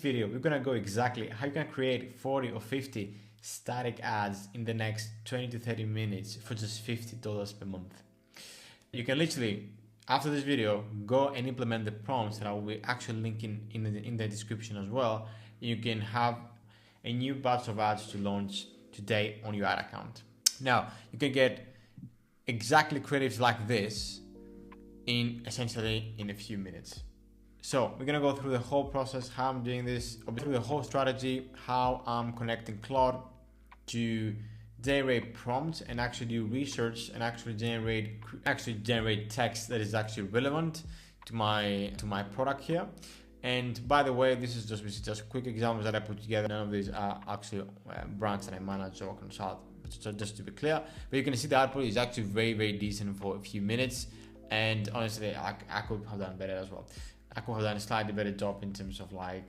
video, we're gonna go exactly how you can create 40 or 50 static ads in the next 20 to 30 minutes for just $50 per month. You can literally, after this video, go and implement the prompts that I will be actually linking in the description as well. You can have a new batch of ads to launch today on your ad account. Now, you can get exactly creatives like this essentially in a few minutes. So we're gonna go through the whole process, how I'm doing this, through the whole strategy, how I'm connecting Claude to generate prompts and actually do research and actually generate text that is actually relevant to my product here. And by the way, this is just quick examples that I put together. None of these are actually brands that I manage or consult, so just to be clear. But you can see the output is actually very, very decent for a few minutes. And honestly, I could have done better as well. I could have done a slightly better job in terms of like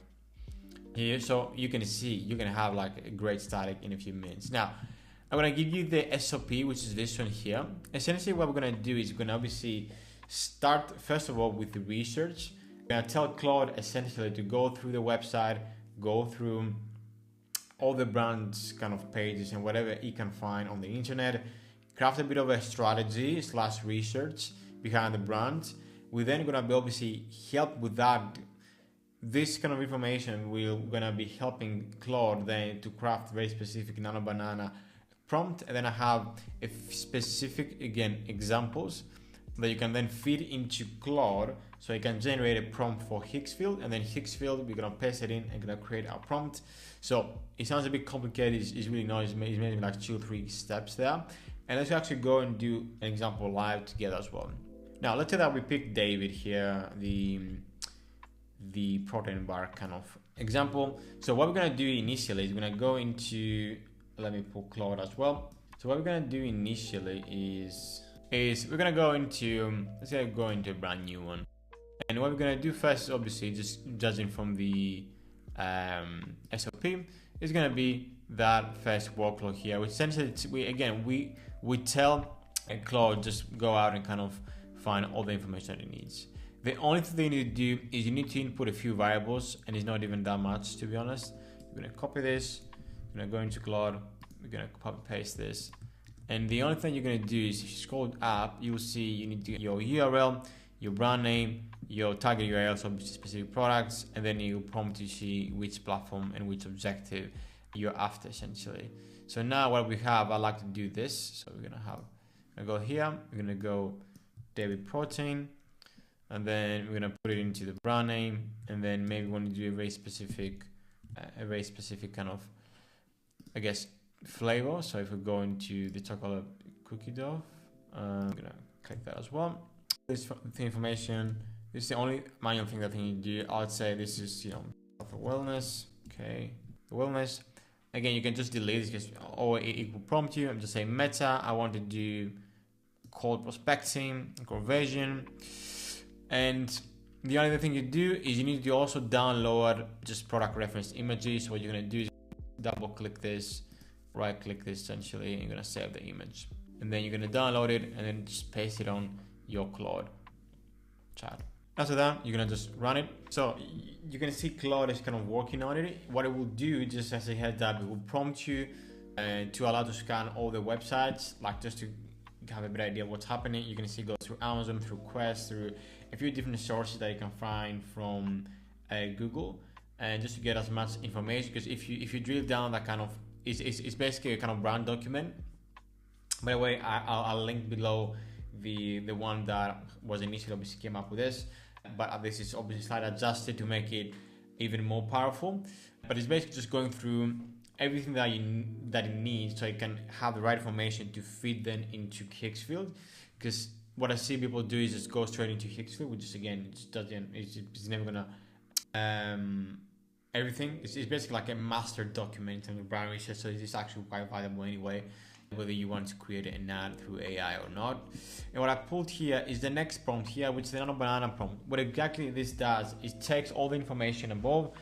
here. So you can see, you can have like a great static in a few minutes. Now, I'm gonna give you the SOP, which is this one here. Essentially what we're gonna do is we're gonna obviously start first of all with the research. We're gonna tell Claude essentially to go through the website, go through all the brands kind of pages and whatever he can find on the internet, craft a bit of a strategy / research behind the brand. We're then gonna be obviously help with that. This kind of information we're gonna be helping Claude then to craft very specific nano banana prompt, and then I have a specific, again, examples that you can then feed into Claude so you can generate a prompt for Hicksfield, and then Hicksfield we're gonna paste it in and gonna create our prompt. So it sounds a bit complicated, it's really not, it's maybe like 2 or 3 steps there. And let's actually go and do an example live together as well. Now let's say that we pick David here, the protein bar kind of example. So what we're gonna do initially is we're gonna go into, let me pull Claude as well. So what we're gonna do initially is we're gonna go into, let's say go into a brand new one. And what we're gonna do first is obviously just judging from the SOP is gonna be that first workflow here, which essentially we tell Claude just go out and kind of find all the information that it needs. The only thing you need to do is you need to input a few variables, and it's not even that much, to be honest. You're gonna copy this, you're gonna go into Claude, we're gonna copy paste this, and the only thing you're gonna do is if you scroll up, you'll see you need to get your URL, your brand name, your target URL, so specific products, and then you prompt to see which platform and which objective you're after essentially. So now what we have, I like to do this. So we're gonna go here, we're gonna go David Protein, and then we're gonna put it into the brand name, and then maybe we want to do a very specific kind of, I guess, flavor. So if we go into the chocolate cookie dough, I'm gonna click that as well. This the information. This is the only manual thing that you need to do. I would say this is, you know, for wellness. Okay, wellness. Again, you can just delete this because or it will prompt you. I'm just saying meta. I want to do cold prospecting, conversion, and the only thing you do is you need to also download just product reference images. So what you're gonna do is double click this, right click this essentially, and you're gonna save the image, and then you're gonna download it and then just paste it on your Claude chat. After that, you're gonna just run it. So you're gonna see Claude is kind of working on it. What it will do, just as a heads up, it will prompt you to allow to scan all the websites, like just to have a better idea of what's happening. You're gonna see go through Amazon, through Quest, through a few different sources that you can find from Google, and just to get as much information. Because if you drill down, that kind of it's basically a kind of brand document. By the way, I'll link below the one that was initially obviously came up with this, but this is obviously slightly adjusted to make it even more powerful. But it's basically just going through everything that it needs, so you can have the right information to feed them into Hicksfield. Because what I see people do is just go straight into Hicksfield, which is again it's never gonna everything. It's basically like a master document in the brand research, so it's actually quite valuable anyway, whether you want to create an ad through AI or not. And what I pulled here is the next prompt here, which is the nano banana prompt. What exactly this does is takes all the information above,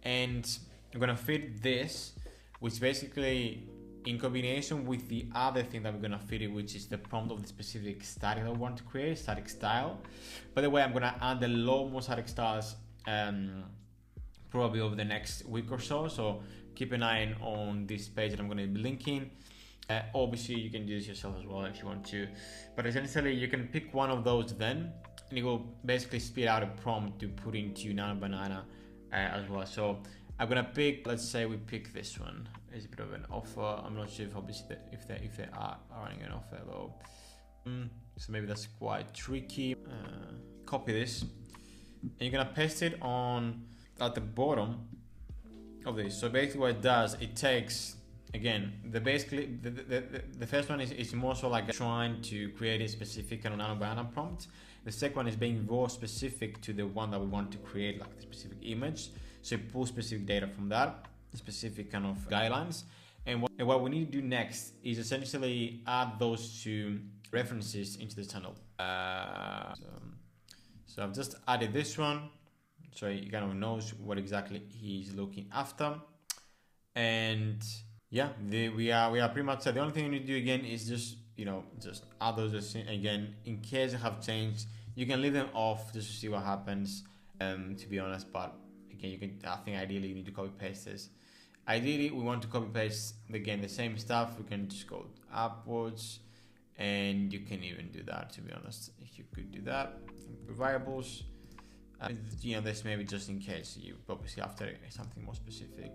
and I'm gonna feed this, which basically in combination with the other thing that we're gonna feed it, which is the prompt of the specific static that I want to create, static style. By the way, I'm gonna add the low mosaic styles probably over the next week or so. So keep an eye on this page that I'm going to be linking. Obviously, you can do this yourself as well if you want to, but essentially you can pick one of those then, and it will basically spit out a prompt to put into Nano Banana as well. So I'm gonna pick, let's say we pick this one. It's a bit of an offer. I'm not sure if obviously if they are running an offer though. So maybe that's quite tricky. Copy this, and you're gonna paste it on at the bottom of this. So basically what it does, it takes, again, the first one is more so like trying to create a specific kind of Nano Banana prompt. The second one is being more specific to the one that we want to create, like the specific image. So pull specific data from that, specific kind of guidelines. And what we need to do next is essentially add those two references into the channel. So I've just added this one, so he kind of knows what exactly he's looking after. And yeah, we are pretty much set. The only thing you need to do again is just add those again. In case they have changed, you can leave them off just to see what happens, to be honest. But again, I think ideally you need to copy paste this. Ideally we want to copy paste again the same stuff. We can just go upwards, and you can even do that, to be honest. If you could do that, variables, this maybe just in case you obviously after something more specific.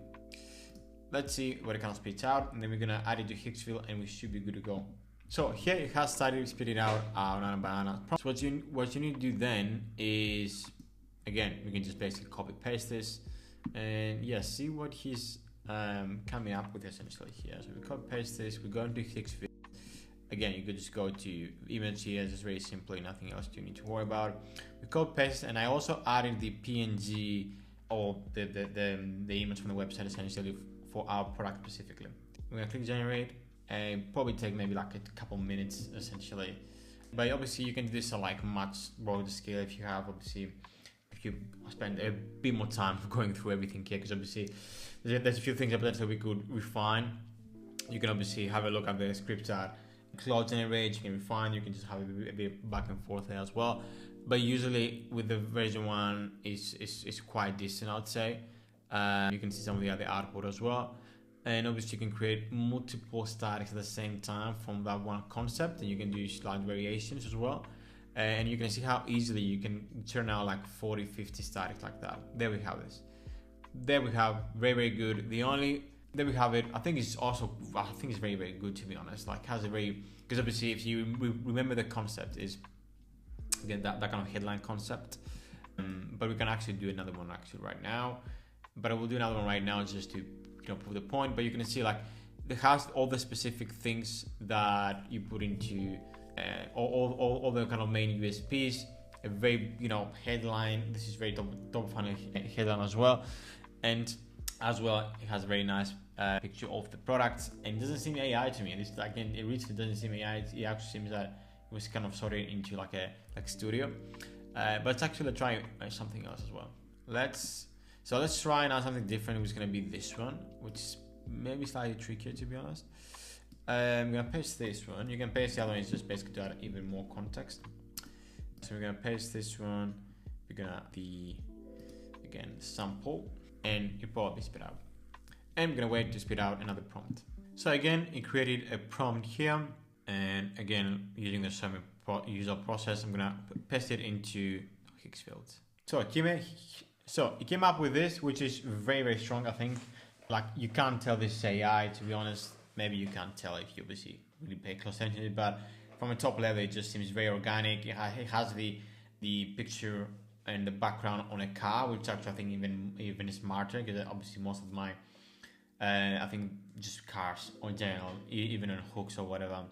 Let's see what it kind of spits out, and then we're gonna add it to Hicksville, and we should be good to go. So here it has started spitting out our Nano Banana. So what you need to do then is, again, we can just basically copy paste this, and yeah, see what he's coming up with essentially here. So we copy paste this, we go into Hicksville. Again, you could just go to image here, just very simply, nothing else you need to worry about. We copy paste, and I also added the PNG or the image from the website essentially for our product specifically. We're gonna click generate, and probably take maybe like a couple minutes essentially. But obviously you can do this at like much broader scale if you spend a bit more time going through everything here, because obviously there's a few things that we could refine. You can obviously have a look at the script that Cloud generate, you can refine, you can just have a bit back and forth there as well. But usually with the version 1 is quite decent, I'd say. You can see some of the other output as well, and obviously you can create multiple statics at the same time from that one concept, and you can do slight variations as well, and you can see how easily you can turn out like 40-50 statics like that. There we have this. There we have very good. There we have it. I think it's very good, to be honest. Like has a very, because obviously if you remember the concept is again that kind of headline concept, but we can actually do another one actually right now. But I will do another one right now just to prove the point. But you can see like it has all the specific things that you put into all the kind of main USPs. A very headline. This is very top funnel headline as well, and as well it has a very nice picture of the product, and it doesn't seem AI to me. This again, it really doesn't seem AI. It actually seems that it was kind of sorted into like studio, but let's actually try something else as well. Let's try now something different, which is going to be this one, which is maybe slightly trickier, to be honest. I'm going to paste this one. You can paste the other one, it's just basically to add even more context. So we're going to paste this one. We're going to again sample, and it probably spit out. And we're going to wait to spit out another prompt. So again, it created a prompt here, and again, using the same user process, I'm going to paste it into Hicksville. So it came up with this, which is very strong. I think like you can't tell this is AI, to be honest. Maybe you can't tell if you obviously really pay close attention to it, but from a top level, it just seems very organic. It has the picture and the background on a car, which actually I think even smarter, because obviously most of my I think just cars in general, even on hooks or whatever,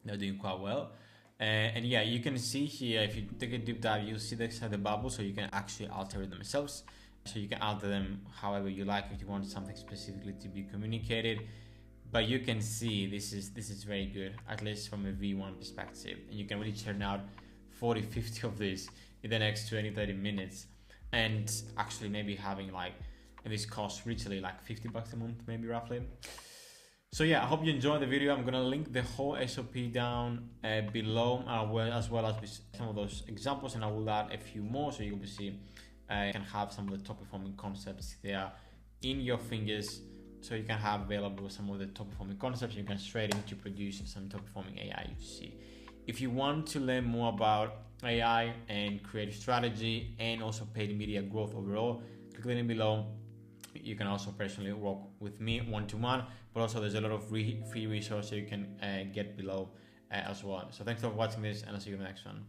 they're doing quite well. And yeah, you can see here, if you take a deep dive, you'll see the bubbles, so you can actually alter them themselves. So you can alter them however you like, if you want something specifically to be communicated. But you can see this is very good, at least from a V1 perspective. And you can really churn out 40-50 of this in the next 20-30 minutes. And actually maybe having like, and this costs literally like $50 a month, maybe roughly. So yeah, I hope you enjoyed the video. I'm gonna link the whole SOP down below, as well as some of those examples, and I will add a few more, so you will see you can have some of the top performing concepts there in your fingers, so you can have available some of the top performing concepts. You can straight into produce some top performing AI you see. If you want to learn more about AI and creative strategy and also paid media growth overall, click the link below. You can also personally work with me one-to-one, but also there's a lot of free resources you can get below as well. So thanks for watching this, and I'll see you in the next one.